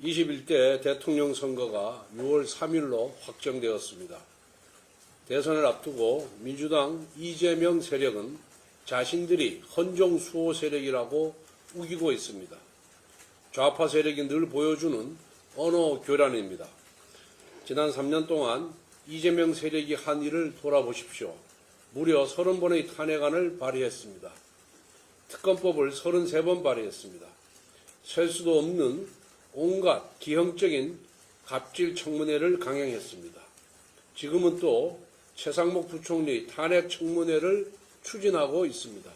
21대 대통령 선거가 6월 3일로 확정되었습니다. 대선을 앞두고 민주당 이재명 세력은 자신들이 헌정 수호 세력이라고 우기고 있습니다. 좌파 세력이 늘 보여주는 언어 교란입니다. 지난 3년 동안 이재명 세력이 한 일을 돌아보십시오. 무려 30번의 탄핵안을 발의했습니다. 특검법을 33번 발의했습니다. 셀 수도 없는 온갖 기형적인 갑질 청문회를 강행했습니다. 지금은 또 최상목 부총리 탄핵 청문회를 추진하고 있습니다.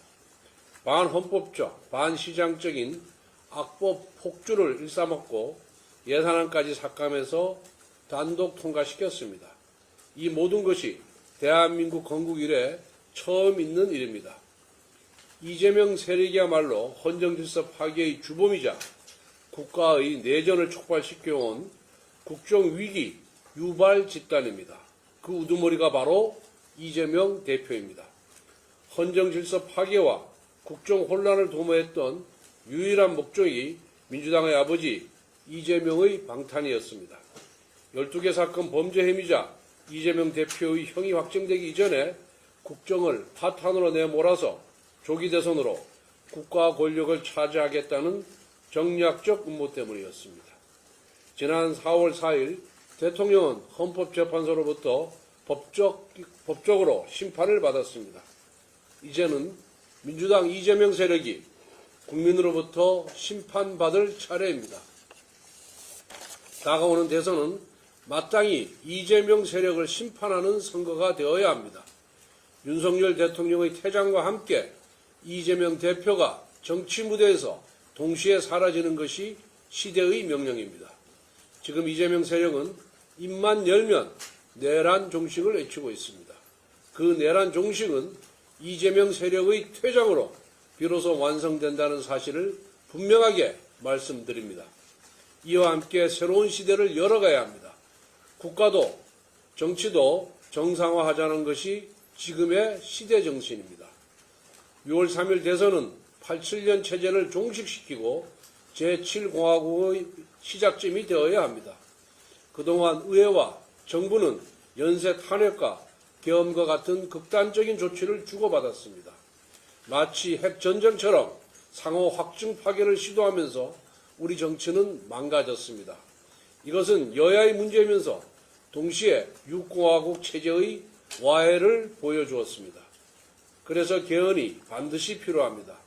반헌법적, 반시장적인 악법 폭주를 일삼았고 예산안까지 삭감해서 단독 통과시켰습니다. 이 모든 것이 대한민국 건국 이래 처음 있는 일입니다. 이재명 세력이야말로 헌정질서 파괴의 주범이자 국가의 내전을 촉발시켜온 국정위기 유발 집단입니다. 그 우두머리가 바로 이재명 대표입니다. 헌정질서 파괴와 국정혼란을 도모했던 유일한 목적이 민주당의 아버지 이재명의 방탄이었습니다. 12개 사건 범죄 혐의자 이재명 대표의 형이 확정되기 이전에 국정을 파탄으로 내몰아서 조기 대선으로 국가 권력을 차지하겠다는 정략적 음모 때문이었습니다. 지난 4월 4일 대통령은 헌법재판소로부터 법적으로 심판을 받았습니다. 이제는 민주당 이재명 세력이 국민으로부터 심판받을 차례입니다. 다가오는 대선은 마땅히 이재명 세력을 심판하는 선거가 되어야 합니다. 윤석열 대통령의 퇴장과 함께 이재명 대표가 정치 무대에서 동시에 사라지는 것이 시대의 명령입니다. 지금 이재명 세력은 입만 열면 내란 종식을 외치고 있습니다. 그 내란 종식은 이재명 세력의 퇴장으로 비로소 완성된다는 사실을 분명하게 말씀드립니다. 이와 함께 새로운 시대를 열어가야 합니다. 국가도 정치도 정상화하자는 것이 지금의 시대 정신입니다. 6월 3일 대선은 87년 체제를 종식시키고 제7공화국의 시작점이 되어야 합니다. 그동안 의회와 정부는 연쇄 탄핵과 계엄과 같은 극단적인 조치를 주고받았습니다. 마치 핵전쟁처럼 상호 확증 파괴를 시도하면서 우리 정치는 망가졌습니다. 이것은 여야의 문제이면서 동시에 육공화국 체제의 와해를 보여주었습니다. 그래서 개헌이 반드시 필요합니다.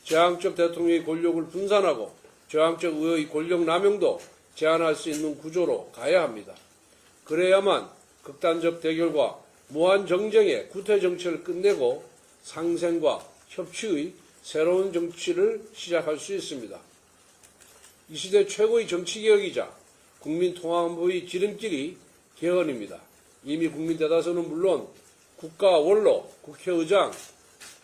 제왕적 대통령의 권력을 분산하고 제왕적 의회의 권력 남용도 제한할 수 있는 구조로 가야 합니다. 그래야만 극단적 대결과 무한 정쟁의 구태 정치를 끝내고 상생과 협치의 새로운 정치를 시작할 수 있습니다. 이 시대 최고의 정치개혁이자 국민통합의 지름길이 개헌입니다. 이미 국민 대다수는 물론 국가 원로, 국회의장,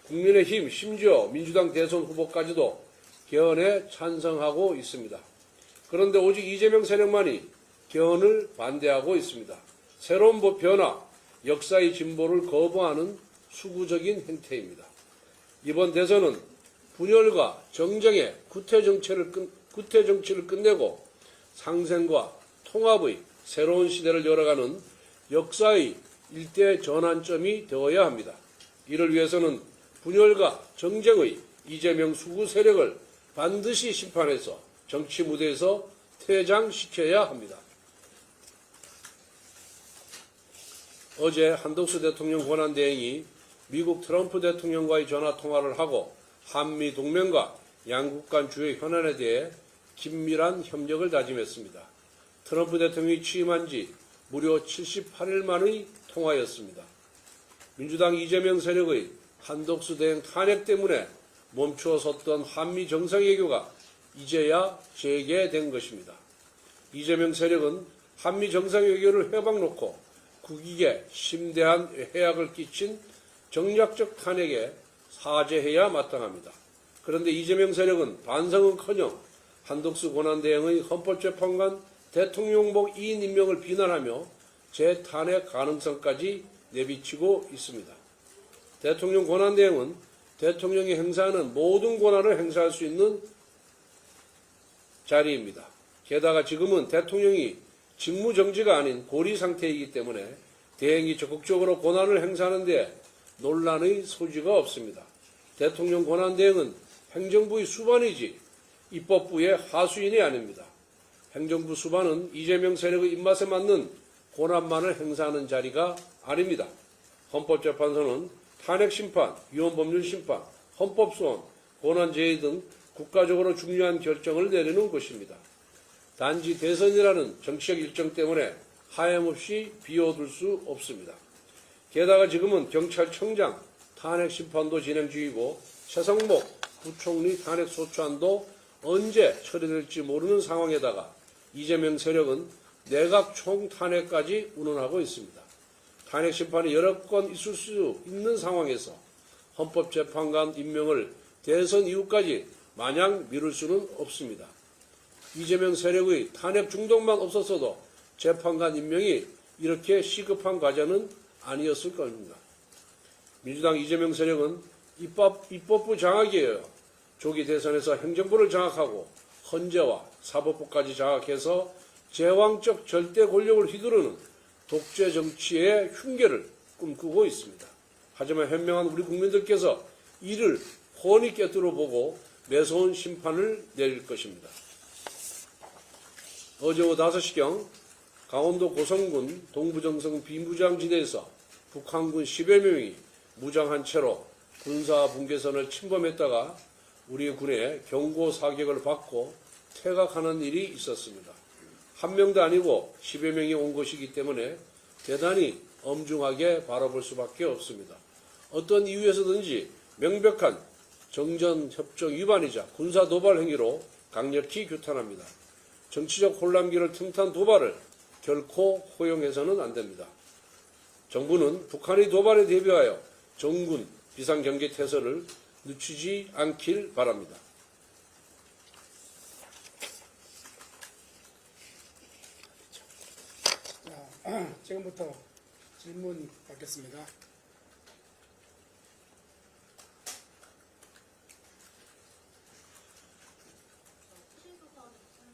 국민의힘, 심지어 민주당 대선 후보까지도 개헌에 찬성하고 있습니다. 그런데 오직 이재명 세력만이 개헌을 반대하고 있습니다. 새로운 변화, 역사의 진보를 거부하는 수구적인 행태입니다. 이번 대선은 분열과 정쟁의 구태 정치를 끝내고 상생과 통합의 새로운 시대를 열어가는 역사의 일대 전환점이 되어야 합니다. 이를 위해서는 분열과 정쟁의 이재명 수구 세력을 반드시 심판해서 정치 무대에서 퇴장시켜야 합니다. 어제 한덕수 대통령 권한대행이 미국 트럼프 대통령과의 전화통화를 하고 한미 동맹과 양국 간 주요 현안에 대해 긴밀한 협력을 다짐했습니다. 트럼프 대통령이 취임한 지 무려 78일 만의 통화였습니다. 민주당 이재명 세력의 한덕수 대행 탄핵 때문에 멈추어 섰던 한미 정상외교가 이제야 재개된 것입니다. 이재명 세력은 한미 정상외교를 회방놓고 국익에 심대한 해악을 끼친 정략적 탄핵에 사죄해야 마땅합니다. 그런데 이재명 세력은 반성은커녕 한덕수 권한대행의 헌법재판관 대통령복 2인 임명을 비난하며 재탄핵 가능성까지 내비치고 있습니다. 대통령 권한대행은 대통령이 행사하는 모든 권한을 행사할 수 있는 자리입니다. 게다가 지금은 대통령이 직무정지가 아닌 고리 상태이기 때문에 대행이 적극적으로 권한을 행사하는 데 논란의 소지가 없습니다. 대통령 권한대행은 행정부의 수반이지 입법부의 하수인이 아닙니다. 행정부 수반은 이재명 세력의 입맛에 맞는 권한만을 행사하는 자리가 아닙니다. 헌법재판소는 탄핵심판, 위헌법률심판, 헌법소원, 권한제의 등 국가적으로 중요한 결정을 내리는 것입니다. 단지 대선이라는 정치적 일정 때문에 하염없이 비워둘 수 없습니다. 게다가 지금은 경찰청장 탄핵심판도 진행 중이고 최성목 부총리 탄핵소추안도 언제 처리될지 모르는 상황에다가 이재명 세력은 내각 총탄핵까지 운운하고 있습니다. 탄핵심판이 여러 건 있을 수 있는 상황에서 헌법재판관 임명을 대선 이후까지 마냥 미룰 수는 없습니다. 이재명 세력의 탄핵 중독만 없었어도 재판관 임명이 이렇게 시급한 과제는 아니었을 겁니다. 민주당 이재명 세력은 입법부 장악이에요. 조기 대선에서 행정부를 장악하고 헌재와 사법부까지 장악해서 제왕적 절대 권력을 휘두르는 독재 정치의 흉계를 꿈꾸고 있습니다. 하지만 현명한 우리 국민들께서 이를 훤히 꿰뚫어 보고 매서운 심판을 내릴 것입니다. 어제 오후 5시경 강원도 고성군 동부정성 비무장지대에서 북한군 10여 명이 무장한 채로 군사분계선을 침범했다가 우리 군의 경고 사격을 받고 퇴각하는 일이 있었습니다. 한 명도 아니고 10여 명이 온 것이기 때문에 대단히 엄중하게 바라볼 수밖에 없습니다. 어떤 이유에서든지 명백한 정전협정 위반이자 군사도발 행위로 강력히 규탄합니다. 정치적 혼란기를 틈탄 도발을 결코 허용해서는 안 됩니다. 정부는 북한의 도발에 대비하여 정군 비상경계태세를 늦추지 않길 바랍니다. 지금부터 질문 받겠습니다.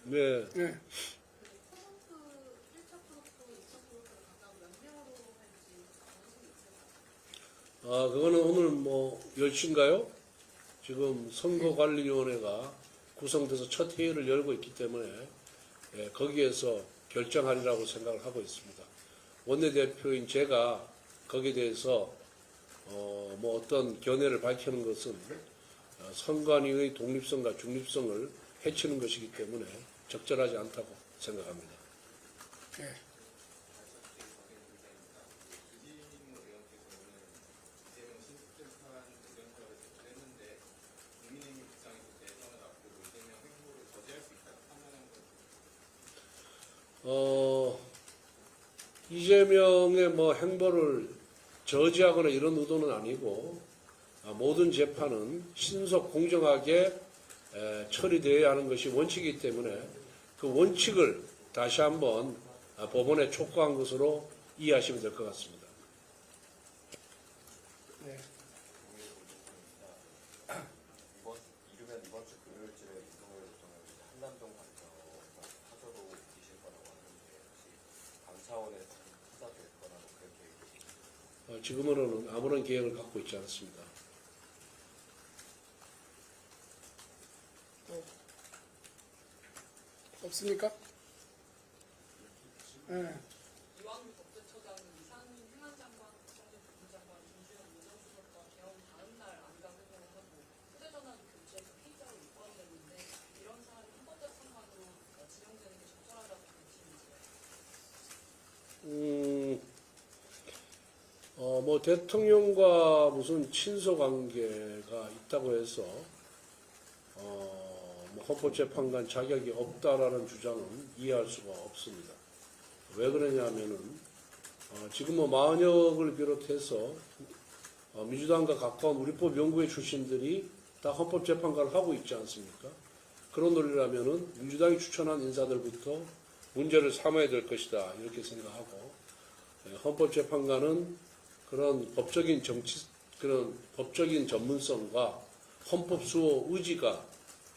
네. 네. 그거는 오늘 10시인가요? 지금 선거관리위원회가 구성돼서 첫 회의를 열고 있기 때문에 거기에서 결정하리라고 생각을 하고 있습니다. 원내대표인 제가 거기에 대해서 어떤 견해를 밝히는 것은 선관위의 독립성과 중립성을 해치는 것이기 때문에 적절하지 않다고 생각합니다. 네. 이재명의 행보를 저지하거나 이런 의도는 아니고 모든 재판은 신속 공정하게 처리되어야 하는 것이 원칙이기 때문에 그 원칙을 다시 한번 법원에 촉구한 것으로 이해하시면 될 것 같습니다. 네. 이번 주 금요일쯤에 윤석열 대통령이 한남동 관저 사저로 오실 거라고 하는데 혹시 당 차원에서 찾아뵐 거라고 그런 계획이 지금으로는 아무런 계획을 갖고 있지 않습니다. 또 없습니까? 네. 이완규 법제처장은 이상민 행안장관, 국정원 부장관, 김주현 민정수석과 개헌 다음 날 안가 회동을 하고 휴대전화도 교체해서 피의자로 입건됐는데 이런 사안이 헌법재판관으로 지정되는 게 적절하다고 보시는지요? 대통령과 무슨 친소 관계가 있다고 해서 헌법재판관 자격이 없다라는 주장은 이해할 수가 없습니다. 왜 그러냐면은 지금 마은혁을 비롯해서 민주당과 가까운 우리법 연구회 출신들이 다 헌법재판관을 하고 있지 않습니까? 그런 논리라면은 민주당이 추천한 인사들부터 문제를 삼아야 될 것이다 이렇게 생각하고 헌법재판관은 그런 법적인 법적인 전문성과 헌법 수호 의지가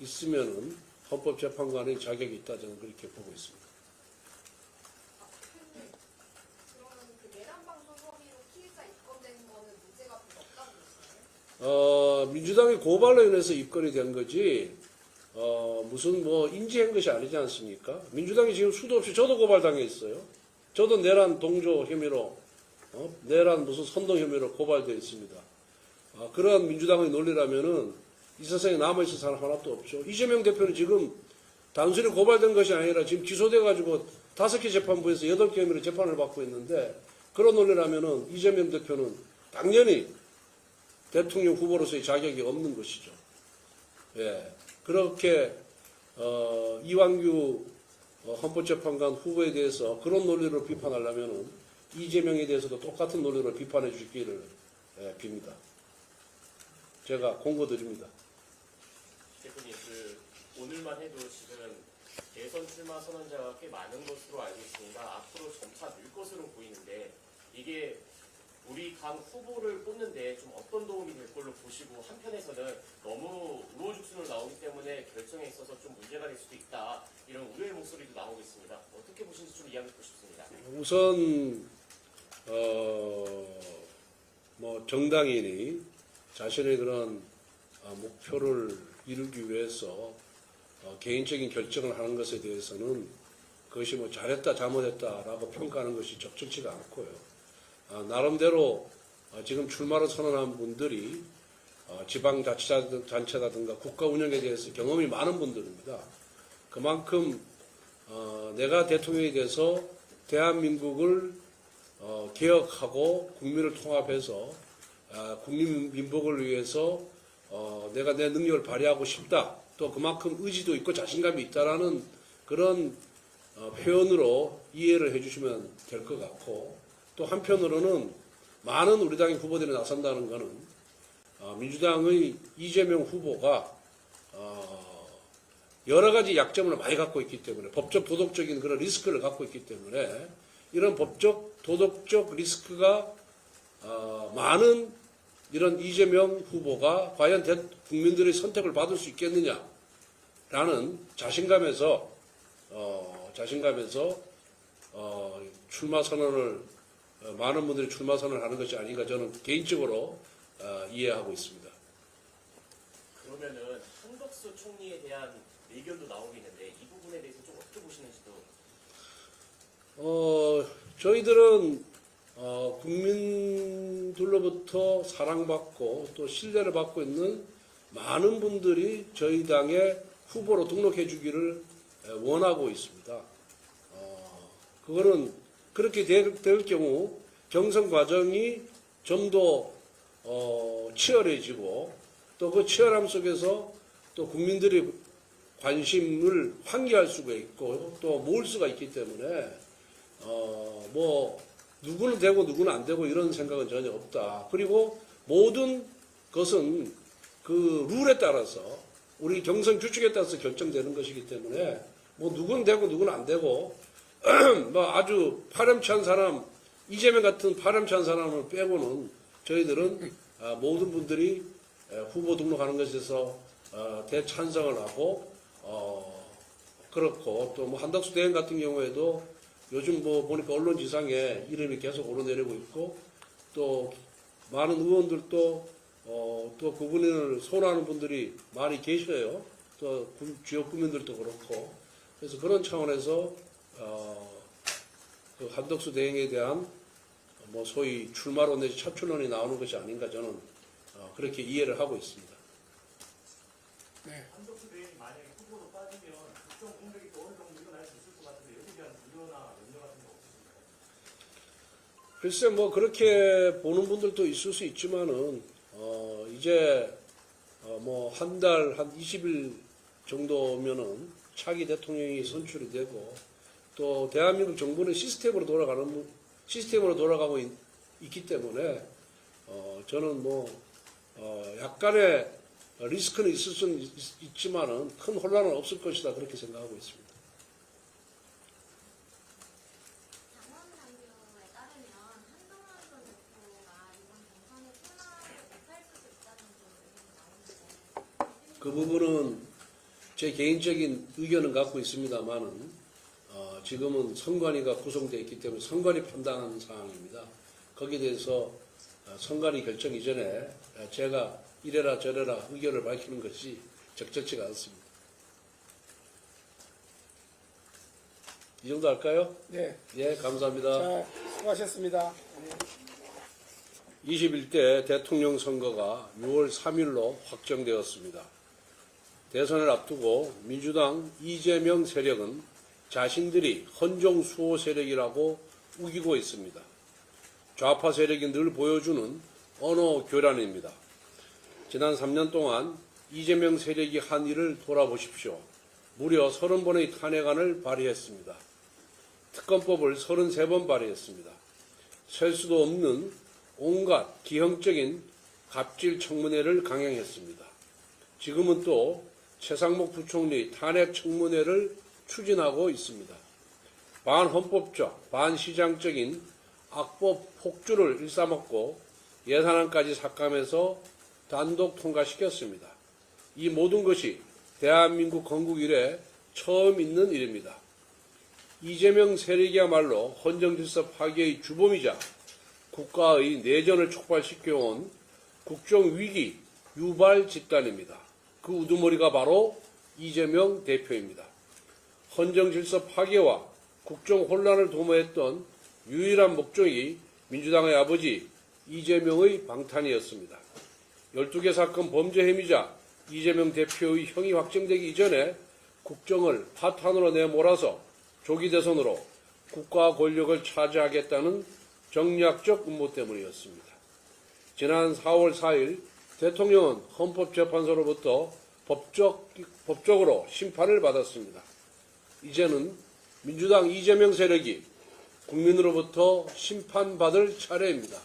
있으면은 헌법재판관의 자격이 있다 저는 그렇게 보고 있습니다. 대표님, 그러면 그 내란방송 혐의로 피의자 입건된 거는 문제가 별로 없다고 보시나요? 민주당의 고발로 인해서 입건이 된 거지, 무슨 뭐 인지한 것이 아니지 않습니까? 민주당이 지금 수도 없이 저도 고발당해 있어요. 저도 내란 동조 혐의로, 내란 무슨 선동 혐의로 고발되어 있습니다. 그러한 민주당의 논리라면은 이 세상에 남아있을 사람 하나도 없죠. 이재명 대표는 지금 단순히 고발된 것이 아니라 지금 기소돼가지고 5개 재판부에서 8개 혐의로 재판을 받고 있는데 그런 논리라면은 이재명 대표는 당연히 대통령 후보로서의 자격이 없는 것이죠. 예. 그렇게, 이완규 헌법재판관 후보에 대해서 그런 논리로 비판하려면은 이재명에 대해서도 똑같은 논리로 비판해 주시기를 빕니다. 제가 공고드립니다. 대표님, 오늘만 해도 지금 대선 출마 선언자가 꽤 많은 것으로 알고 있습니다. 앞으로 점차 늘 것으로 보이는데 이게 우리 당 후보를 뽑는데 좀 어떤 도움이 될 걸로 보시고 한편에서는 너무 우후죽순으로 나오기 때문에 결정에 있어서 좀 문제가 될 수도 있다 이런 우려의 목소리도 나오고 있습니다. 어떻게 보시는지 좀 이야기해 보고 싶습니다. 우선 뭐 정당인이 자신의 그런 목표를 이루기 위해서 개인적인 결정을 하는 것에 대해서는 그것이 뭐 잘했다 잘못했다라고 평가하는 것이 적절치가 않고요. 나름대로 지금 출마를 선언한 분들이 지방자치단체라든가 국가 운영에 대해서 경험이 많은 분들입니다. 그만큼 내가 대통령이 돼서 대한민국을 개혁하고 국민을 통합해서 국민 민복을 위해서 내가 내 능력을 발휘하고 싶다. 또 그만큼 의지도 있고 자신감이 있다라는 그런 표현으로 이해를 해주시면 될 것 같고, 또 한편으로는 많은 우리 당의 후보들이 나선다는 것은 민주당의 이재명 후보가 여러 가지 약점을 많이 갖고 있기 때문에, 법적 도덕적인 그런 리스크를 갖고 있기 때문에 이런 법적 도덕적 리스크가 많은 이런 이재명 후보가 과연 국민들의 선택을 받을 수 있겠느냐라는 자신감에서 출마 선언을 많은 분들이 출마 선언을 하는 것이 아닌가 저는 개인적으로 이해하고 있습니다. 그러면은 한덕수 총리에 대한 의견도 나오고 있는데 이 부분에 대해서 좀 어떻게 보시는지도. 저희들은 국민들로부터 사랑받고 또 신뢰를 받고 있는 많은 분들이 저희 당의 후보로 등록해 주기를 원하고 있습니다. 그거는 그렇게 될 경우 경선 과정이 좀 더 치열해지고 또 그 치열함 속에서 또 국민들의 관심을 환기할 수가 있고 또 모을 수가 있기 때문에 뭐 누구는 되고 누구는 안 되고 이런 생각은 전혀 없다. 그리고 모든 것은 그 룰에 따라서 우리 경선 규칙에 따라서 결정되는 것이기 때문에 뭐 누구는 되고 누구는 안 되고 뭐 아주 파렴치한 사람, 이재명 같은 파렴치한 사람을 빼고는 저희들은 모든 분들이 후보 등록하는 것에서 대찬성을 하고 그렇고 또 뭐 한덕수 대행 같은 경우에도 요즘 뭐 보니까 언론 지상에 이름이 계속 오르내리고 있고 또 많은 의원들도 또 그분을 소원하는 분들이 많이 계셔요. 또 지역 구민들도 그렇고 그래서 그런 차원에서 그 한덕수 대행에 대한 뭐 소위 출마론 내지 차출론이 나오는 것이 아닌가 저는 그렇게 이해를 하고 있습니다. 네. 한덕수 대행이 만약에 후보로 빠지면 국정 공백이 또 어느 정도 일어날 수 있을 것 같은데 여기에 대한 우려나 염려 같은 거 없으십니까? 글쎄 뭐 그렇게 보는 분들도 있을 수 있지만은 이제 뭐 한 달 한 20일 정도면은 차기 대통령이 선출이 되고 또 대한민국 정부는 시스템으로 돌아가고 있기 때문에 저는 뭐 약간의 리스크는 있을 수는 있지만은 큰 혼란은 없을 것이다 그렇게 생각하고 있습니다. 당원 당규에 따르면 한동훈 전 대표가 이번 경선에 출마를 못할 수도 있다는 의견이 나오는데 그 부분은 제 개인적인 의견은 갖고 있습니다만은 지금은 선관위가 구성되어 있기 때문에 선관위 판단하는 사항입니다. 거기에 대해서 선관위 결정 이전에 제가 이래라 저래라 의견을 밝히는 것이 적절치가 않습니다. 이 정도 할까요? 네. 예, 감사합니다. 자, 수고하셨습니다. 네. 21대 대통령 선거가 6월 3일로 확정되었습니다. 대선을 앞두고 민주당 이재명 세력은 자신들이 헌정 수호 세력이라고 우기고 있습니다. 좌파 세력이 늘 보여주는 언어 교란입니다. 지난 3년 동안 이재명 세력이 한 일을 돌아보십시오. 무려 30번의 탄핵안을 발의했습니다. 특검법을 33번 발의했습니다. 셀 수도 없는 온갖 기형적인 갑질 청문회를 강행했습니다. 지금은 또 최상목 부총리 탄핵 청문회를 추진하고 있습니다. 반헌법적, 반시장적인 악법 폭주를 일삼았고 예산안까지 삭감해서 단독 통과시켰습니다. 이 모든 것이 대한민국 건국 이래 처음 있는 일입니다. 이재명 세력이야말로 헌정질서 파괴의 주범이자 국가의 내전을 촉발시켜온 국정위기 유발 집단입니다. 그 우두머리가 바로 이재명 대표입니다. 헌정질서 파괴와 국정혼란을 도모했던 유일한 목적이 민주당의 아버지 이재명의 방탄이었습니다. 12개 사건 범죄 혐의자 이재명 대표의 형이 확정되기 이전에 국정을 파탄으로 내몰아서 조기 대선으로 국가 권력을 차지하겠다는 정략적 음모 때문이었습니다. 지난 4월 4일 대통령은 헌법재판소로부터 법적으로 심판을 받았습니다. 이제는 민주당 이재명 세력이 국민으로부터 심판받을 차례입니다.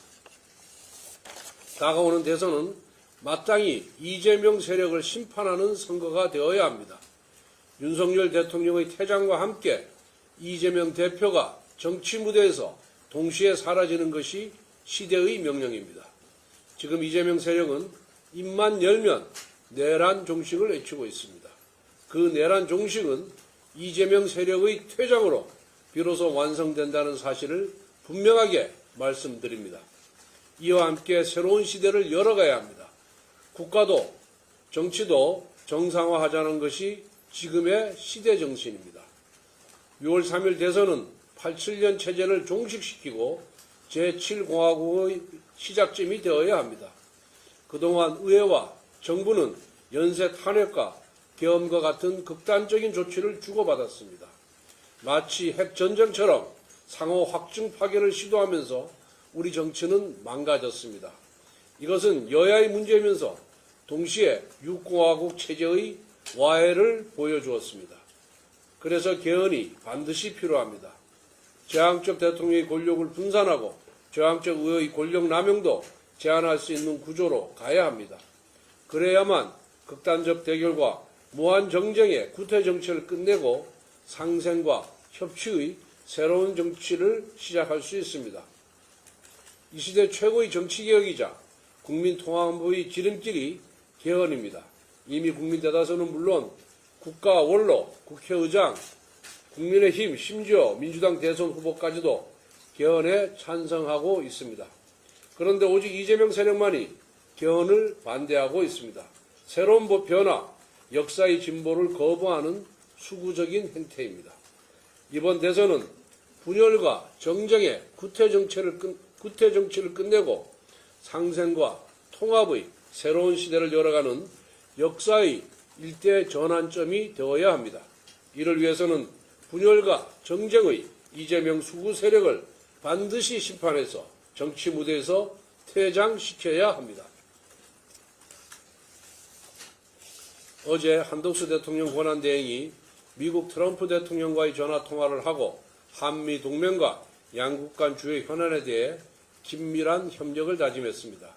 다가오는 대선은 마땅히 이재명 세력을 심판하는 선거가 되어야 합니다. 윤석열 대통령의 퇴장과 함께 이재명 대표가 정치 무대에서 동시에 사라지는 것이 시대의 명령입니다. 지금 이재명 세력은 입만 열면 내란 종식을 외치고 있습니다. 그 내란 종식은 이재명 세력의 퇴장으로 비로소 완성된다는 사실을 분명하게 말씀드립니다. 이와 함께 새로운 시대를 열어가야 합니다. 국가도 정치도 정상화하자는 것이 지금의 시대 정신입니다. 6월 3일 대선은 87년 체제를 종식시키고 제7공화국의 시작점이 되어야 합니다. 그동안 의회와 정부는 연쇄 탄핵과 계엄과 같은 극단적인 조치를 주고받았습니다. 마치 핵전쟁처럼 상호 확증 파괴를 시도하면서 우리 정치는 망가졌습니다. 이것은 여야의 문제이면서 동시에 육공화국 체제의 와해를 보여주었습니다. 그래서 개헌이 반드시 필요합니다. 제왕적 대통령의 권력을 분산하고 제왕적 의회의 권력 남용도 제한할 수 있는 구조로 가야 합니다. 그래야만 극단적 대결과 무한 정쟁의 구태 정치를 끝내고 상생과 협치의 새로운 정치를 시작할 수 있습니다. 이 시대 최고의 정치개혁이자 국민통합의 지름길이 개헌입니다. 이미 국민 대다수는 물론 국가 원로, 국회의장, 국민의힘, 심지어 민주당 대선 후보까지도 개헌에 찬성하고 있습니다. 그런데 오직 이재명 세력만이 개헌을 반대하고 있습니다. 새로운 변화, 역사의 진보를 거부하는 수구적인 행태입니다. 이번 대선은 분열과 정쟁의 구태 정치를 끝내고 상생과 통합의 새로운 시대를 열어가는 역사의 일대 전환점이 되어야 합니다. 이를 위해서는 분열과 정쟁의 이재명 수구 세력을 반드시 심판해서 정치 무대에서 퇴장시켜야 합니다. 어제 한덕수 대통령 권한대행이 미국 트럼프 대통령과의 전화통화를 하고 한미 동맹과 양국 간 주요 현안에 대해 긴밀한 협력을 다짐했습니다.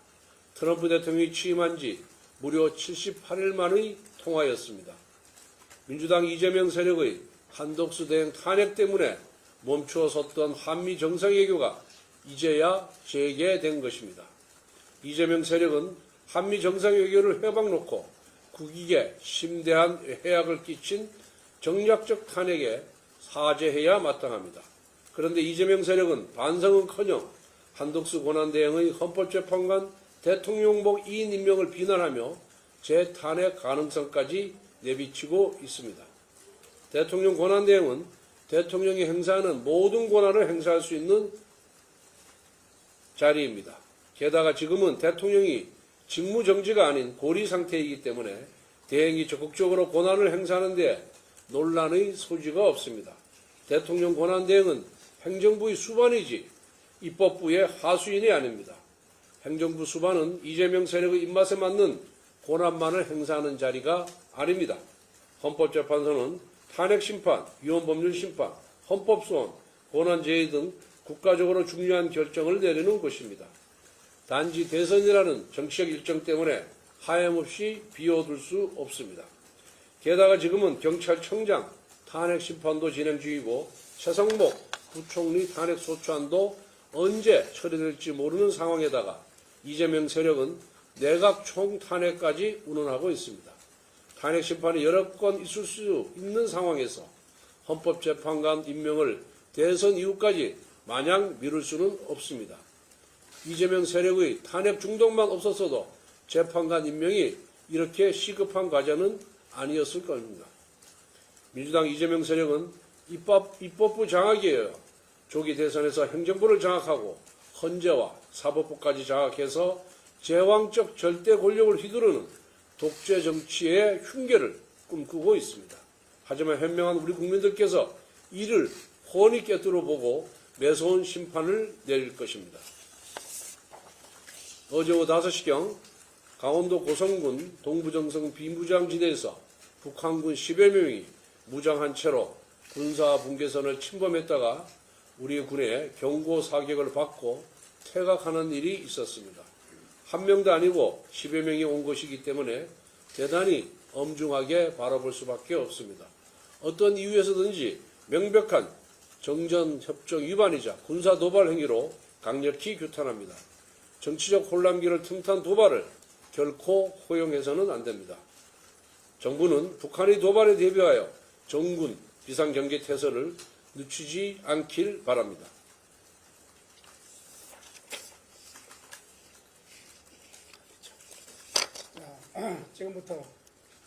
트럼프 대통령이 취임한 지 무려 78일 만의 통화였습니다. 민주당 이재명 세력의 한덕수 대행 탄핵 때문에 멈추어 섰던 한미 정상외교가 이제야 재개된 것입니다. 이재명 세력은 한미 정상외교를 회방 놓고 국익에 심대한 해악을 끼친 정략적 탄핵에 사죄해야 마땅합니다. 그런데 이재명 세력은 반성은커녕 한덕수 권한대행의 헌법재판관 대통령복 2인 임명을 비난하며 재탄핵 가능성까지 내비치고 있습니다. 대통령 권한대행은 대통령이 행사하는 모든 권한을 행사할 수 있는 자리입니다. 게다가 지금은 대통령이 직무정지가 아닌 고리 상태이기 때문에 대행이 적극적으로 권한을 행사하는 데 논란의 소지가 없습니다. 대통령 권한대행은 행정부의 수반이지 입법부의 하수인이 아닙니다. 행정부 수반은 이재명 세력의 입맛에 맞는 권한만을 행사하는 자리가 아닙니다. 헌법재판소는 탄핵심판, 위헌법률심판, 헌법소원, 권한제의 등 국가적으로 중요한 결정을 내리는 곳입니다. 단지 대선이라는 정치적 일정 때문에 하염없이 비워둘 수 없습니다. 게다가 지금은 경찰청장 탄핵심판도 진행 중이고 최성목 부총리 탄핵소추안도 언제 처리될지 모르는 상황에다가 이재명 세력은 내각 총탄핵까지 운운하고 있습니다. 탄핵심판이 여러 건 있을 수 있는 상황에서 헌법재판관 임명을 대선 이후까지 마냥 미룰 수는 없습니다. 이재명 세력의 탄핵 중독만 없었어도 재판관 임명이 이렇게 시급한 과제는 아니었을 겁니다. 민주당 이재명 세력은 입법부 장악이에요. 조기 대선에서 행정부를 장악하고 헌재와 사법부까지 장악해서 제왕적 절대 권력을 휘두르는 독재 정치의 흉계를 꿈꾸고 있습니다. 하지만 현명한 우리 국민들께서 이를 훤히 꿰뚫어 보고 매서운 심판을 내릴 것입니다. 어제 오후 5시경 강원도 고성군 동부정성 비무장지대에서 북한군 10여 명이 무장한 채로 군사분계선을 침범했다가 우리 군의 경고 사격을 받고 퇴각하는 일이 있었습니다. 한 명도 아니고 10여 명이 온 것이기 때문에 대단히 엄중하게 바라볼 수밖에 없습니다. 어떤 이유에서든지 명백한 정전협정 위반이자 군사도발 행위로 강력히 규탄합니다. 정치적 혼란기를 틈탄 도발을 결코 허용해서는 안 됩니다. 정부는 북한의 도발에 대비하여 정군 비상경계태세를 늦추지 않길 바랍니다. 자, 지금부터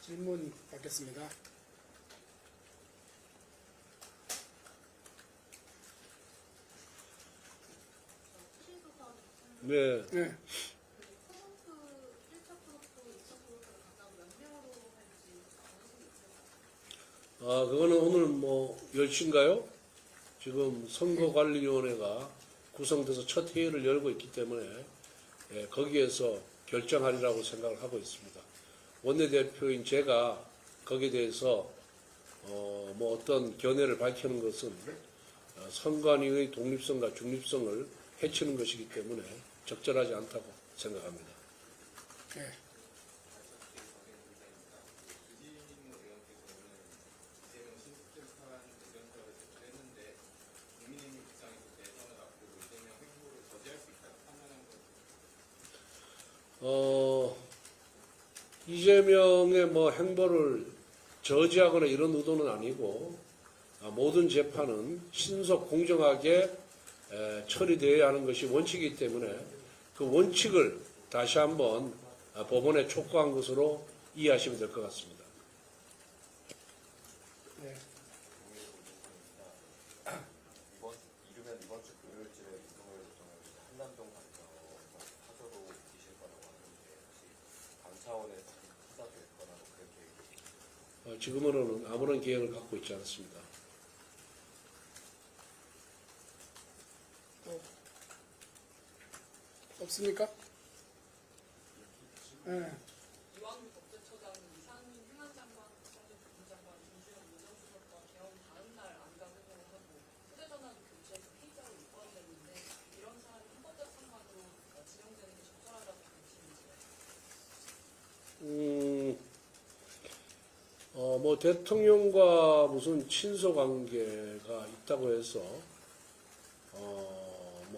질문 받겠습니다. 네. 네. 그거는 오늘 10시인가요? 지금 선거관리위원회가 구성돼서 첫 회의를 열고 있기 때문에 거기에서 결정하리라고 생각을 하고 있습니다. 원내대표인 제가 거기에 대해서 어떤 견해를 밝히는 것은 선관위의 독립성과 중립성을 해치는 것이기 때문에 적절하지 않다고 생각합니다. 네. 이재명의 행보를 저지하거나 이런 의도는 아니고 모든 재판은 신속 공정하게 처리되어야 하는 것이 원칙이기 때문에 그 원칙을 다시 한번 법원에 촉구한 것으로 이해하시면 될 것 같습니다. 네. 이번 주 금요일쯤에 윤석열 대통령이 한남동 가서 사저로 계실 거라고 하는데 혹시 당 차원에서 수사될 거나 그런 계획이 지금으로는 아무런 계획을 갖고 있지 않습니다. 또 없습니까? 네. 이완규 법제처장은 이상민 행안장관, 국정원 부장관, 김주현 민정수석과 개헌 다음 날 안가 회동을 하고 휴대전화도 교체해서 피의자로 입건됐는데 이런 사안이 헌법재판관으로 진행되는 게 적절하다고 보시는지요? 대통령과 무슨 친소 관계가 있다고 해서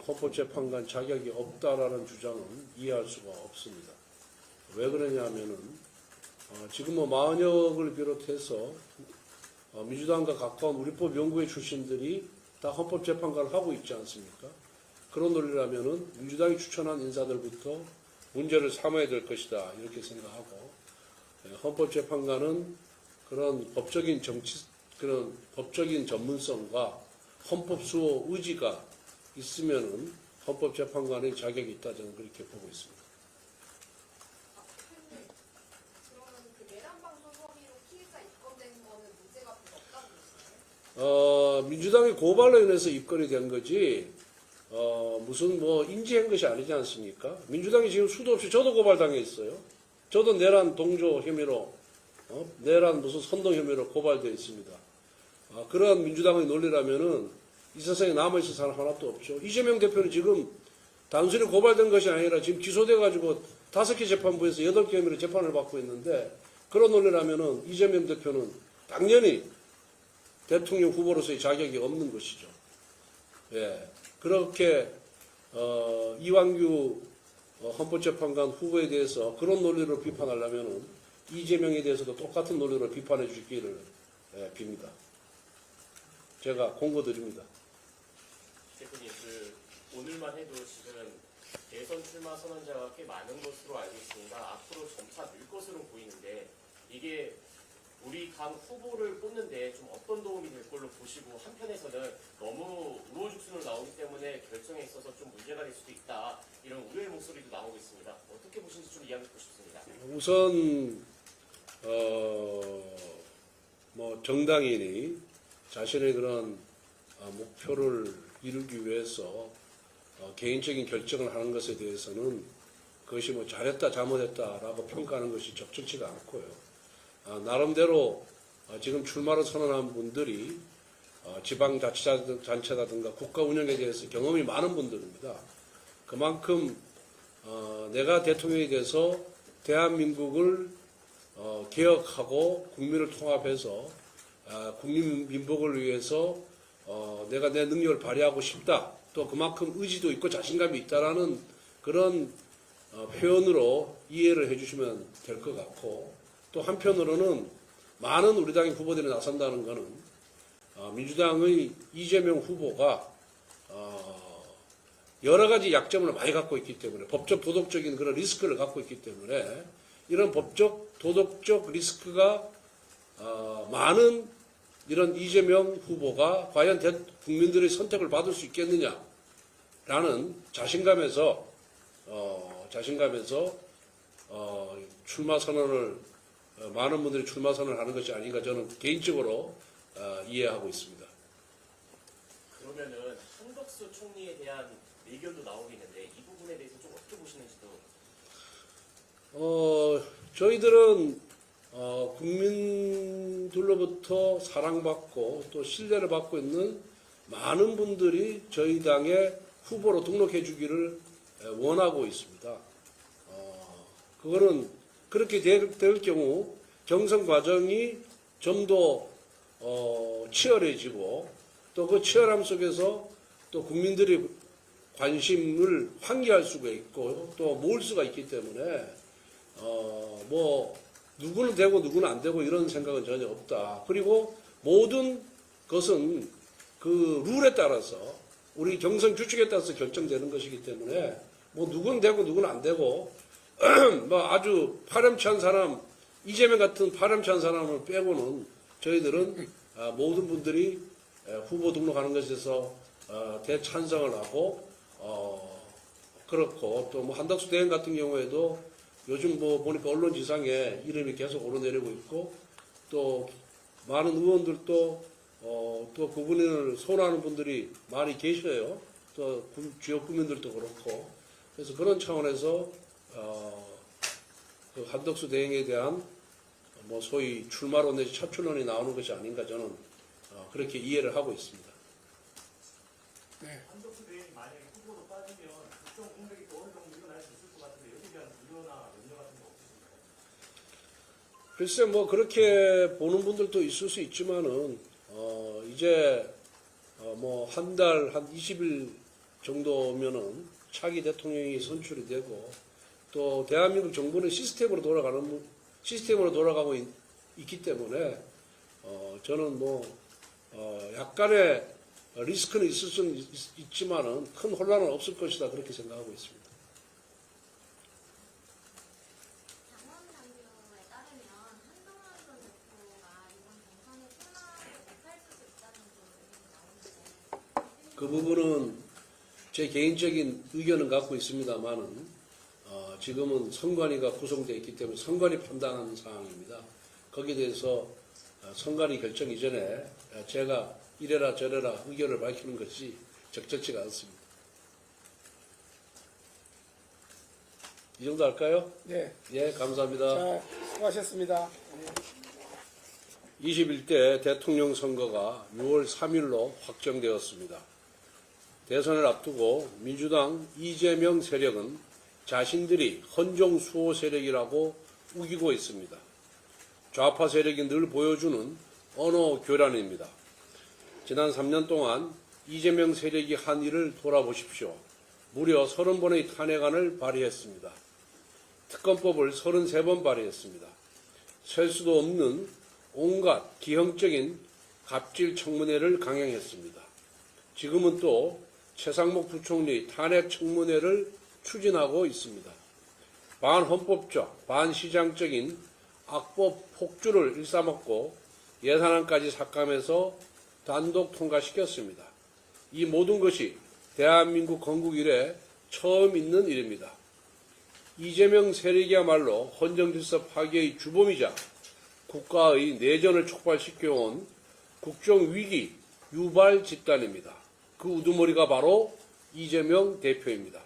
헌법재판관 자격이 없다라는 주장은 이해할 수가 없습니다. 왜 그러냐면은 지금 뭐 마은혁을 비롯해서 민주당과 가까운 우리법 연구회 출신들이 다 헌법재판관을 하고 있지 않습니까? 그런 논리라면은 민주당이 추천한 인사들부터 문제를 삼아야 될 것이다 이렇게 생각하고, 헌법재판관은 그런 법적인 전문성과 헌법 수호 의지가 있으면은 헌법재판관의 자격이 있다 저는 그렇게 보고 있습니다. 대표님, 그러면 그 내란방송 혐의로 피해자 입건된 거는 문제가 별로 없다고 보시나요? 민주당의 고발로 인해서 입건이 된 거지, 무슨 뭐 인지한 것이 아니지 않습니까? 민주당이 지금 수도 없이 저도 고발당해 있어요. 저도 내란 동조 혐의로, 내란 무슨 선동 혐의로 고발되어 있습니다. 그러한 민주당의 논리라면은 이 세상에 남아있을 사람 하나도 없죠. 이재명 대표는 지금 단순히 고발된 것이 아니라 지금 기소돼가지고 5개 재판부에서 8개 혐의로 재판을 받고 있는데, 그런 논리라면은 이재명 대표는 당연히 대통령 후보로서의 자격이 없는 것이죠. 예. 그렇게, 이완규 헌법재판관 후보에 대해서 그런 논리로 비판하려면은 이재명에 대해서도 똑같은 논리로 비판해 주기를 빕니다. 제가 공고드립니다. 대표님, 오늘만 해도 지금 대선 출마 선언자가 꽤 많은 것으로 알고 있습니다. 앞으로 점차 늘 것으로 보이는데 이게 우리 당 후보를 뽑는데 좀 어떤 도움이 될 걸로 보시고, 한편에서는 너무 우호죽순으로 나오기 때문에 결정에 있어서 좀 문제가 될 수도 있다 이런 우려의 목소리도 나오고 있습니다. 어떻게 보시는지 좀 이야기 듣고 싶습니다. 우선 뭐 정당인이 자신의 그런 목표를 이루기 위해서 개인적인 결정을 하는 것에 대해서는 그것이 뭐 잘했다 잘못했다라고 평가하는 것이 적절치가 않고요. 나름대로 지금 출마를 선언한 분들이 지방자치단체라든가 국가 운영에 대해서 경험이 많은 분들입니다. 그만큼 내가 대통령이 돼서 대한민국을 개혁하고 국민을 통합해서 국민 민복을 위해서 내가 내 능력을 발휘하고 싶다. 또 그만큼 의지도 있고 자신감이 있다라는 그런 표현으로 이해를 해주시면 될 것 같고, 또 한편으로는 많은 우리 당의 후보들이 나선다는 것은 민주당의 이재명 후보가 여러 가지 약점을 많이 갖고 있기 때문에, 법적 도덕적인 그런 리스크를 갖고 있기 때문에, 이런 법적 도덕적 리스크가 많은 이런 이재명 후보가 과연 국민들의 선택을 받을 수 있겠느냐라는 자신감에서 출마 선언을, 많은 분들이 출마 선언을 하는 것이 아닌가 저는 개인적으로 이해하고 있습니다. 그러면은 한덕수 총리에 대한 의견도 나오고 있는데 이 부분에 대해서 좀 어떻게 보시는지도. 저희들은 국민들로부터 사랑받고 또 신뢰를 받고 있는 많은 분들이 저희 당의 후보로 등록해 주기를 원하고 있습니다. 그거는 그렇게 될 경우 경선 과정이 좀 더 치열해지고, 또 그 치열함 속에서 또 국민들이 관심을 환기할 수가 있고 또 모을 수가 있기 때문에 뭐 누구는 되고 누구는 안 되고 이런 생각은 전혀 없다. 그리고 모든 것은 그 룰에 따라서, 우리 경선 규칙에 따라서 결정되는 것이기 때문에 뭐 누구는 되고 누구는 안 되고 뭐 아주 파렴치한 사람, 이재명 같은 파렴치한 사람을 빼고는 저희들은 모든 분들이 후보 등록하는 것에서 대찬성을 하고, 그렇고 또 뭐 한덕수 대행 같은 경우에도 요즘 뭐 보니까 언론지상에 이름이 계속 오르내리고 있고, 또 많은 의원들도 또 그분을 소원하는 분들이 많이 계셔요. 또 지역 구민들도 그렇고. 그래서 그런 차원에서 그 한덕수 대행에 대한 뭐 소위 출마론 내지 차출론이 나오는 것이 아닌가 저는 그렇게 이해를 하고 있습니다. 네. 한덕수 대행이 만약에 후보로 빠지면 국정 공백이 또 어느 정도 일어날 수 있을 것 같은데 여기에 대한 우려나 염려 같은 거 없으신가요? 글쎄 뭐 그렇게 보는 분들도 있을 수 있지만은 이제 뭐 한 달 한 20일 정도면은 차기 대통령이 선출이 되고, 또 대한민국 정부는 시스템으로 돌아가는 시스템으로 돌아가고 있기 때문에 저는 약간의 리스크는 있을 수는 있지만은 큰 혼란은 없을 것이다 그렇게 생각하고 있습니다. 당원당규에 따르면 한동훈 전 대표가 이번 경선에 출마를 못할 수도 있다는 그런 얘기가 나오는데 그 부분은 제 개인적인 의견은 갖고 있습니다만은 지금은 선관위가 구성되어 있기 때문에 선관위 판단하는 사항입니다. 거기에 대해서 선관위 결정 이전에 제가 이래라 저래라 의견을 밝히는 것이 적절치가 않습니다. 이 정도 할까요? 네. 예, 감사합니다. 자, 수고하셨습니다. 21대 대통령 선거가 6월 3일로 확정되었습니다. 대선을 앞두고 민주당 이재명 세력은 자신들이 헌정 수호 세력이라고 우기고 있습니다. 좌파 세력이 늘 보여주는 언어 교란입니다. 지난 3년 동안 이재명 세력이 한 일을 돌아보십시오. 무려 30번의 탄핵안을 발의했습니다. 특검법을 33번 발의했습니다. 셀 수도 없는 온갖 기형적인 갑질 청문회를 강행했습니다. 지금은 또 최상목 부총리 탄핵 청문회를 추진하고 있습니다. 반헌법적, 반시장적인 악법 폭주를 일삼았고 예산안까지 삭감해서 단독 통과시켰습니다. 이 모든 것이 대한민국 건국 이래 처음 있는 일입니다. 이재명 세력이야말로 헌정질서 파괴의 주범이자 국가의 내전을 촉발시켜온 국정위기 유발 집단입니다. 그 우두머리가 바로 이재명 대표입니다.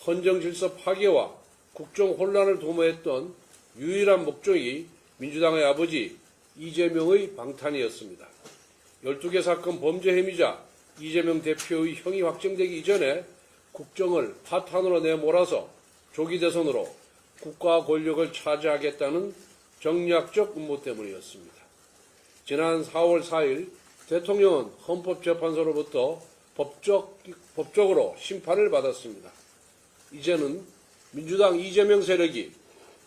헌정질서 파괴와 국정혼란을 도모했던 유일한 목적이 민주당의 아버지 이재명의 방탄이었습니다. 12개 사건 범죄 혐의자 이재명 대표의 형이 확정되기 이전에 국정을 파탄으로 내몰아서 조기 대선으로 국가 권력을 차지하겠다는 정략적 음모 때문이었습니다. 지난 4월 4일 대통령은 헌법재판소로부터 법적으로 심판을 받았습니다. 이제는 민주당 이재명 세력이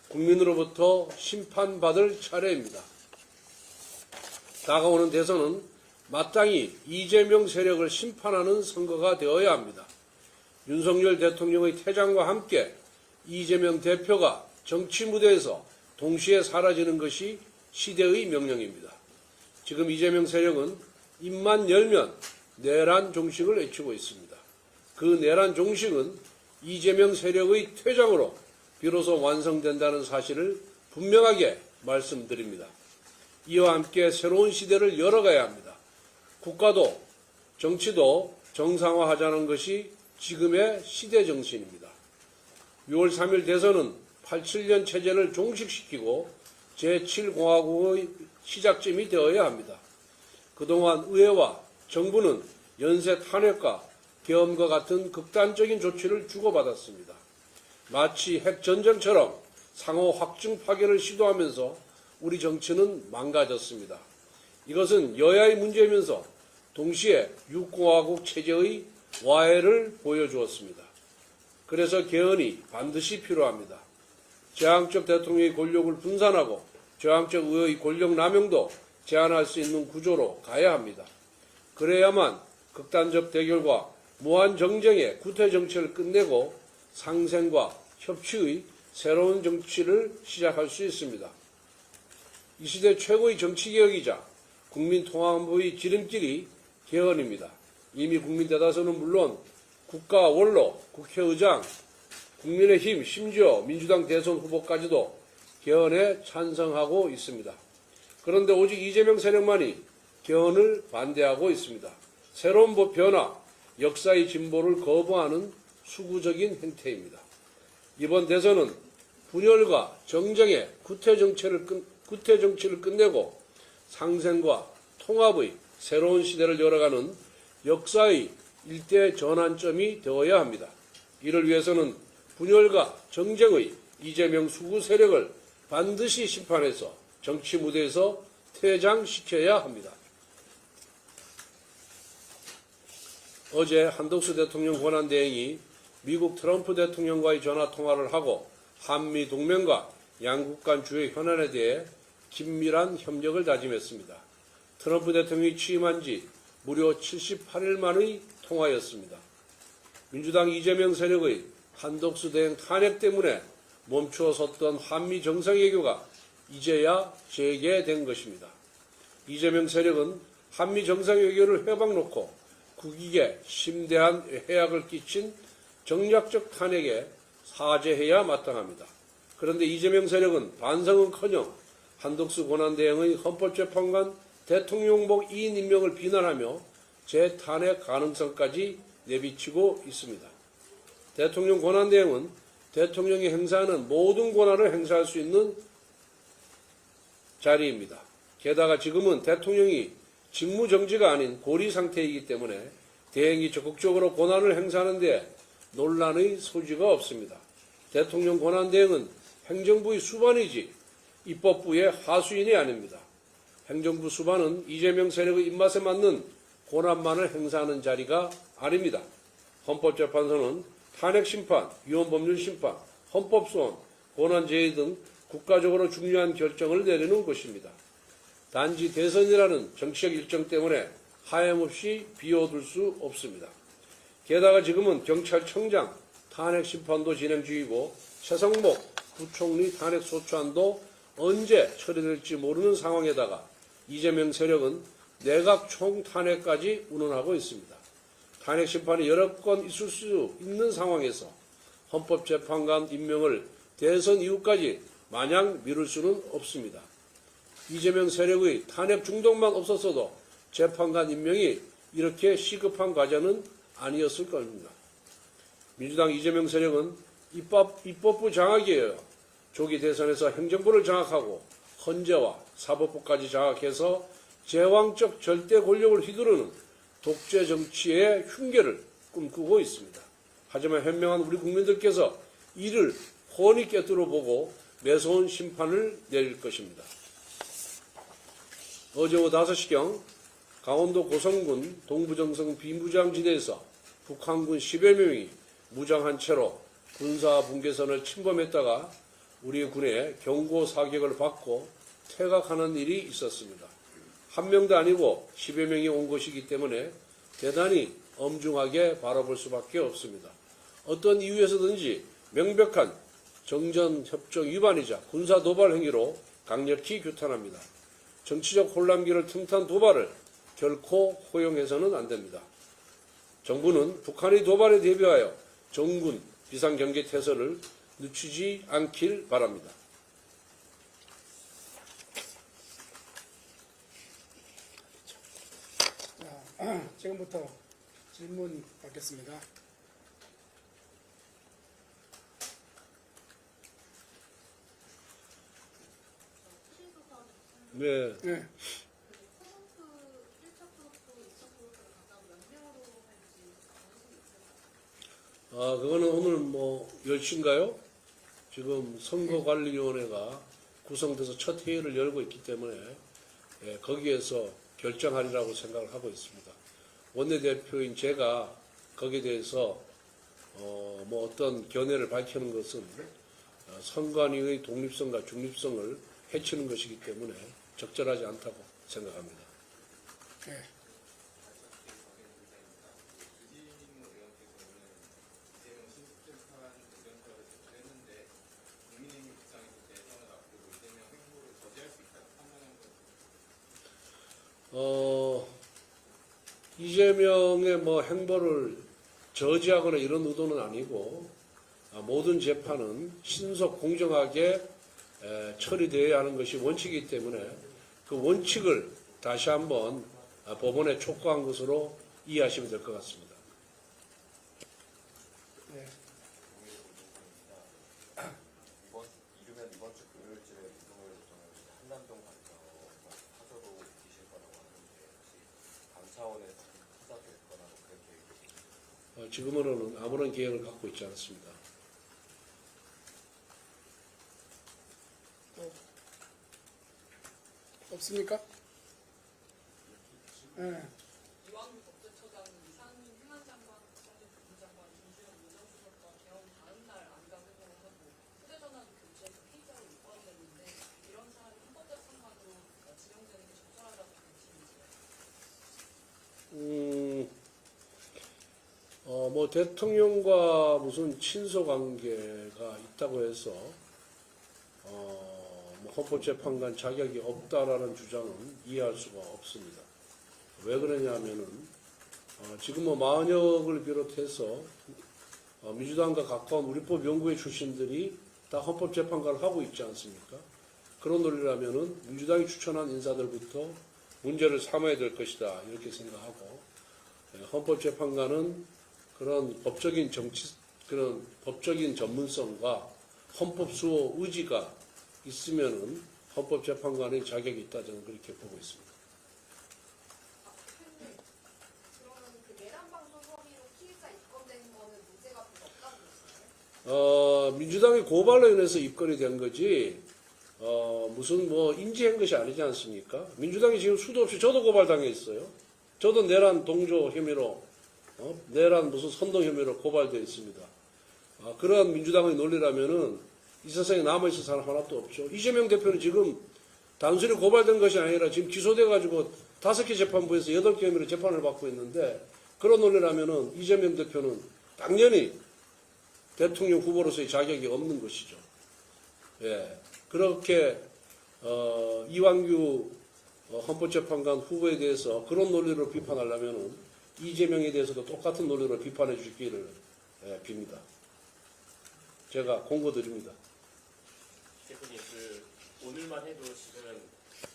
국민으로부터 심판받을 차례입니다. 다가오는 대선은 마땅히 이재명 세력을 심판하는 선거가 되어야 합니다. 윤석열 대통령의 퇴장과 함께 이재명 대표가 정치 무대에서 동시에 사라지는 것이 시대의 명령입니다. 지금 이재명 세력은 입만 열면 내란 종식을 외치고 있습니다. 그 내란 종식은 이재명 세력의 퇴장으로 비로소 완성된다는 사실을 분명하게 말씀드립니다. 이와 함께 새로운 시대를 열어가야 합니다. 국가도 정치도 정상화하자는 것이 지금의 시대 정신입니다. 6월 3일 대선은 87년 체제를 종식시키고 제7공화국의 시작점이 되어야 합니다. 그동안 의회와 정부는 연쇄 탄핵과 계엄과 같은 극단적인 조치를 주고받았습니다. 마치 핵전쟁처럼 상호 확증 파괴를 시도하면서 우리 정치는 망가졌습니다. 이것은 여야의 문제이면서 동시에 육공화국 체제의 와해를 보여주었습니다. 그래서 개헌이 반드시 필요합니다. 저항적 대통령의 권력을 분산하고 저항적 의회의 권력 남용도 제한할 수 있는 구조로 가야 합니다. 그래야만 극단적 대결과 무한 정쟁의 구태 정치를 끝내고 상생과 협치의 새로운 정치를 시작할 수 있습니다. 이 시대 최고의 정치개혁이자 국민통합의 지름길이 개헌입니다. 이미 국민 대다수는 물론 국가 원로, 국회의장, 국민의힘, 심지어 민주당 대선 후보까지도 개헌에 찬성하고 있습니다. 그런데 오직 이재명 세력만이 개헌을 반대하고 있습니다. 새로운 법 변화, 역사의 진보를 거부하는 수구적인 행태입니다. 이번 대선은 분열과 정쟁의 구태 정치를 끝내고 상생과 통합의 새로운 시대를 열어가는 역사의 일대 전환점이 되어야 합니다. 이를 위해서는 분열과 정쟁의 이재명 수구 세력을 반드시 심판해서 정치 무대에서 퇴장시켜야 합니다. 어제 한덕수 대통령 권한대행이 미국 트럼프 대통령과의 전화 통화를 하고 한미 동맹과 양국 간 주요 현안에 대해 긴밀한 협력을 다짐했습니다. 트럼프 대통령이 취임한 지 무려 78일 만의 통화였습니다. 민주당 이재명 세력의 한덕수 대행 탄핵 때문에 멈추어 섰던 한미 정상외교가 이제야 재개된 것입니다. 이재명 세력은 한미 정상외교를 회방놓고 국익에 심대한 해악을 끼친 정략적 탄핵에 사죄해야 마땅합니다. 그런데 이재명 세력은 반성은커녕 한덕수 권한대행의 헌법재판관 대통령복 2인 임명을 비난하며 재탄핵 가능성까지 내비치고 있습니다. 대통령 권한대행은 대통령이 행사하는 모든 권한을 행사할 수 있는 자리입니다. 게다가 지금은 대통령이 직무정지가 아닌 고리 상태이기 때문에 대행이 적극적으로 권한을 행사하는 데 논란의 소지가 없습니다. 대통령 권한대행은 행정부의 수반이지 입법부의 하수인이 아닙니다. 행정부 수반은 이재명 세력의 입맛에 맞는 권한만을 행사하는 자리가 아닙니다. 헌법재판소는 탄핵심판, 위헌법률심판, 헌법소원, 권한제의 등 국가적으로 중요한 결정을 내리는 것입니다. 단지 대선이라는 정치적 일정 때문에 하염없이 비워둘 수 없습니다. 게다가 지금은 경찰청장 탄핵심판도 진행 중이고 최성목 부총리 탄핵소추안도 언제 처리될지 모르는 상황에다가 이재명 세력은 내각 총탄핵까지 운운하고 있습니다. 탄핵심판이 여러 건 있을 수 있는 상황에서 헌법재판관 임명을 대선 이후까지 마냥 미룰 수는 없습니다. 이재명 세력의 탄핵 중독만 없었어도 재판관 임명이 이렇게 시급한 과제는 아니었을 겁니다. 민주당 이재명 세력은 입법부 장악이에요. 조기 대선에서 행정부를 장악하고 헌재와 사법부까지 장악해서 제왕적 절대 권력을 휘두르는 독재 정치의 흉계를 꿈꾸고 있습니다. 하지만 현명한 우리 국민들께서 이를 훤히 꿰뚫어 보고 매서운 심판을 내릴 것입니다. 어제 오후 5시경 강원도 고성군 동부정성 비무장지대에서 북한군 10여 명이 무장한 채로 군사분계선을 침범했다가 우리 군의 경고 사격을 받고 퇴각하는 일이 있었습니다. 한 명도 아니고 10여 명이 온 것이기 때문에 대단히 엄중하게 바라볼 수밖에 없습니다. 어떤 이유에서든지 명백한 정전협정 위반이자 군사도발 행위로 강력히 규탄합니다. 정치적 혼란기를 틈탄 도발을 결코 허용해서는 안 됩니다. 정부는 북한의 도발에 대비하여 정군 비상경계태세를 늦추지 않길 바랍니다. 자, 지금부터 질문 받겠습니다. 네. 네. 코먼트 1차 프로토, 2차 프로토를 각각 몇 명으로 할지 정하시고 있어요? 그거는 오늘 10시인가요? 지금 선거관리위원회가 구성돼서 첫 회의를 열고 있기 때문에 거기에서 결정하리라고 생각을 하고 있습니다. 원내대표인 제가 거기에 대해서 어떤 견해를 밝히는 것은 선관위의 독립성과 중립성을 해치는 것이기 때문에 적절하지 않다고 생각합니다. 네. 이재명의 행보를 저지하거나 이런 의도는 아니고 모든 재판은 신속 공정하게 처리되어야 하는 것이 원칙이기 때문에 그 원칙을 다시 한번 법원에 촉구한 것으로 이해하시면 될 것 같습니다. 네. 이르면 이번 주 금요일쯤에 이동을 요청하는 한남동 관저 사저로 옮기실 거라고 하는데 혹시 당 차원에서 투자될 거라고 그렇게 지금으로는 아무런 계획을 갖고 있지 않습니다. 없습니까? 네. 이완구 법제처장이 이상민 행안장관, 박성진 국무장관, 김주현 민정수석과 개헌 다음 날 안가 회동을 하고 휴대전화도 교체해서 피의자로 입건했다는 뭐 대통령과 무슨 친소 관계가 있다고 해서 뭐 헌법재판관 자격이 없다라는 주장은 이해할 수가 없습니다. 왜 그러냐면은 지금 뭐 마은혁을 비롯해서 민주당과 가까운 우리법 연구회 출신들이 다 헌법재판관을 하고 있지 않습니까? 그런 논리라면은 민주당이 추천한 인사들부터 문제를 삼아야 될 것이다 이렇게 생각하고, 헌법재판관은 그런 법적인 전문성과 헌법 수호 의지가 있으면은 헌법재판관의 자격이 있다 저는 그렇게 보고 있습니다. 팬님, 그러면 그 내란방송 혐의로 피의자 입건된 거는 문제가 별로 없다고 보시나요? 민주당의 고발로 인해서 입건이 된 거지, 무슨 뭐 인지한 것이 아니지 않습니까? 민주당이 지금 수도 없이 저도 고발당해 있어요. 저도 내란 동조 혐의로, 내란 무슨 선동 혐의로 고발되어 있습니다. 그러한 민주당의 논리라면은 이 세상에 남아있을 사람 하나도 없죠. 이재명 대표는 지금 단순히 고발된 것이 아니라 지금 기소돼가지고 5개 재판부에서 8개 혐의로 재판을 받고 있는데, 그런 논리라면은 이재명 대표는 당연히 대통령 후보로서의 자격이 없는 것이죠. 예. 그렇게, 이완규 헌법재판관 후보에 대해서 그런 논리로 비판하려면은 이재명에 대해서도 똑같은 논리로 비판해 주시기를 빕니다. 제가 공고드립니다. 대표님, 오늘만 해도 지금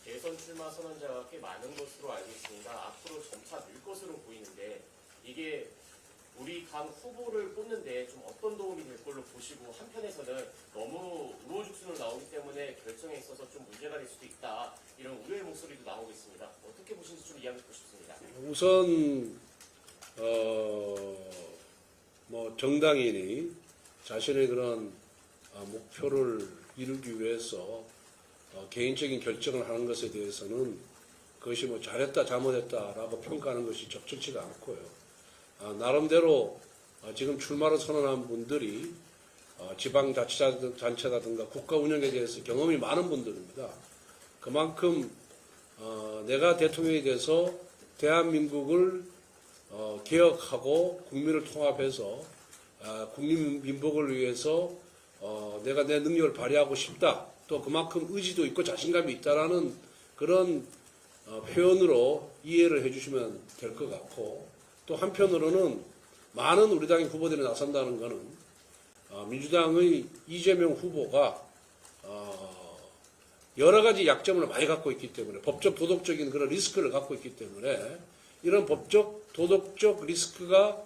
대선 출마 선언자가 꽤 많은 것으로 알고 있습니다. 앞으로 점차 늘 것으로 보이는데 이게 우리 당 후보를 뽑는데 좀 어떤 도움이 될 걸로 보시고, 한편에서는 너무 우호죽순으로 나오기 때문에 결정에 있어서 좀 문제가 될 수도 있다 이런 우려의 목소리도 나오고 있습니다. 어떻게 보시는지 좀 이야기 듣고 싶습니다. 우선 뭐 정당인이 자신의 그런 목표를 이루기 위해서 개인적인 결정을 하는 것에 대해서는 그것이 뭐 잘했다 잘못했다라고 평가하는 것이 적절치가 않고요. 나름대로 지금 출마를 선언한 분들이 지방자치단체라든가 국가 운영에 대해서 경험이 많은 분들입니다. 그만큼 내가 대통령이 돼서 대한민국을 개혁하고 국민을 통합해서 국민 민복을 위해서 내가 내 능력을 발휘하고 싶다. 또 그만큼 의지도 있고 자신감이 있다라는 그런 표현으로 이해를 해주시면 될 것 같고, 또 한편으로는 많은 우리 당의 후보들이 나선다는 것은 민주당의 이재명 후보가 여러 가지 약점을 많이 갖고 있기 때문에, 법적 도덕적인 그런 리스크를 갖고 있기 때문에, 이런 법적 도덕적 리스크가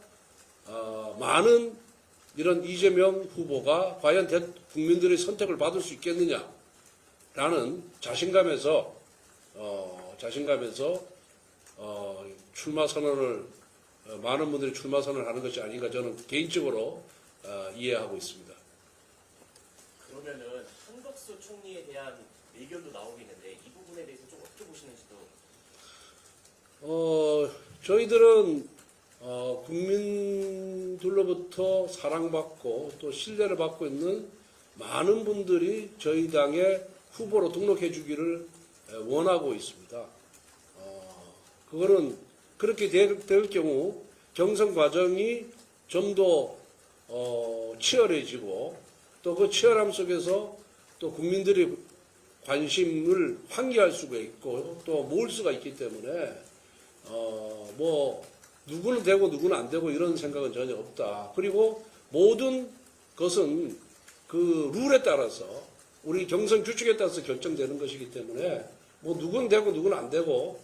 많은 이런 이재명 후보가 과연 국민들의 선택을 받을 수 있겠느냐라는 자신감에서 출마 선언을, 많은 분들이 출마 선언을 하는 것이 아닌가 저는 개인적으로 이해하고 있습니다. 그러면은 한덕수 총리에 대한 의견도 나오고 있는데 이 부분에 대해서 좀 어떻게 보시는지도. 저희들은 국민들로부터 사랑받고 또 신뢰를 받고 있는 많은 분들이 저희 당의 후보로 등록해 주기를 원하고 있습니다. 그거는 그렇게 될 경우 경선 과정이 좀 더 치열해지고, 또 그 치열함 속에서 또 국민들이 관심을 환기할 수가 있고 또 모을 수가 있기 때문에 뭐 누구는 되고 누구는 안 되고 이런 생각은 전혀 없다. 그리고 모든 것은 그 룰에 따라서, 우리 경선 규칙에 따라서 결정되는 것이기 때문에 뭐 누구는 되고 누구는 안 되고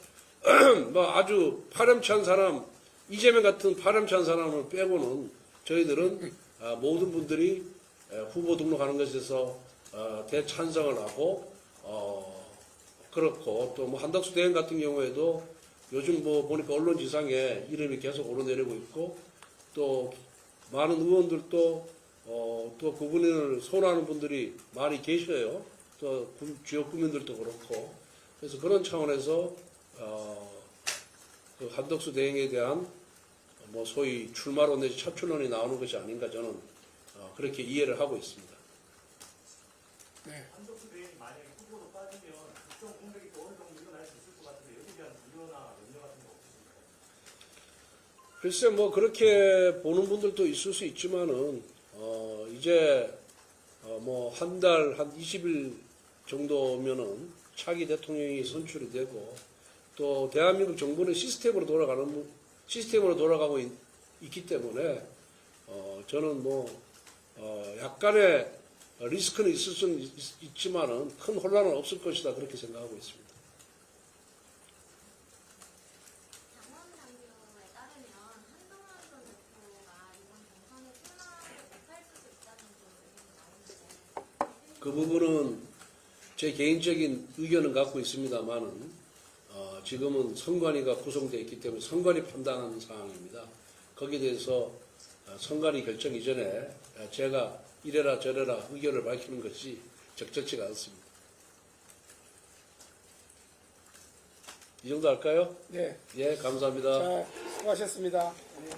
뭐 아주 파렴치한 사람, 이재명 같은 파렴치한 사람을 빼고는 저희들은 모든 분들이 후보 등록하는 것에서 대찬성을 하고, 그렇고 또 뭐 한덕수 대행 같은 경우에도 요즘 뭐 보니까 언론지상에 이름이 계속 오르내리고 있고, 또 많은 의원들도 또 그분을 선호하는 분들이 많이 계셔요. 또 지역 구민들도 그렇고. 그래서 그런 차원에서 그 한덕수 대행에 대한 뭐 소위 출마론 내지 차출론이 나오는 것이 아닌가 저는 그렇게 이해를 하고 있습니다. 네. 한덕수 대행이 만약에 후보로 빠지면 국정 공백이 또 어느 정도 일어날 수 있을 것 같은데 여기에 대한 우려나 염려 같은 거 글쎄 뭐 그렇게 보는 분들도 있을 수 있지만은 이제 뭐 한 달 한 20일 정도면은 차기 대통령이 선출이 되고 또 대한민국 정부는 시스템으로 돌아가고 있기 때문에 저는 뭐 약간의 리스크는 있을 수는 있지만은 큰 혼란은 없을 것이다 그렇게 생각하고 있습니다. 당원 당규에 따르면 한동훈 전 대표가 이번 경선에 출마를 못할 수도 있다는 좀 얘기가 나오는데 그 부분은 제 개인적인 의견은 갖고 있습니다만은 지금은 선관위가 구성되어 있기 때문에 선관위 판단하는 사항입니다. 거기에 대해서 선관위 결정 이전에 제가 이래라 저래라 의견을 밝히는 것이 적절치가 않습니다. 이 정도 할까요? 네. 예, 감사합니다. 자, 수고하셨습니다. 네.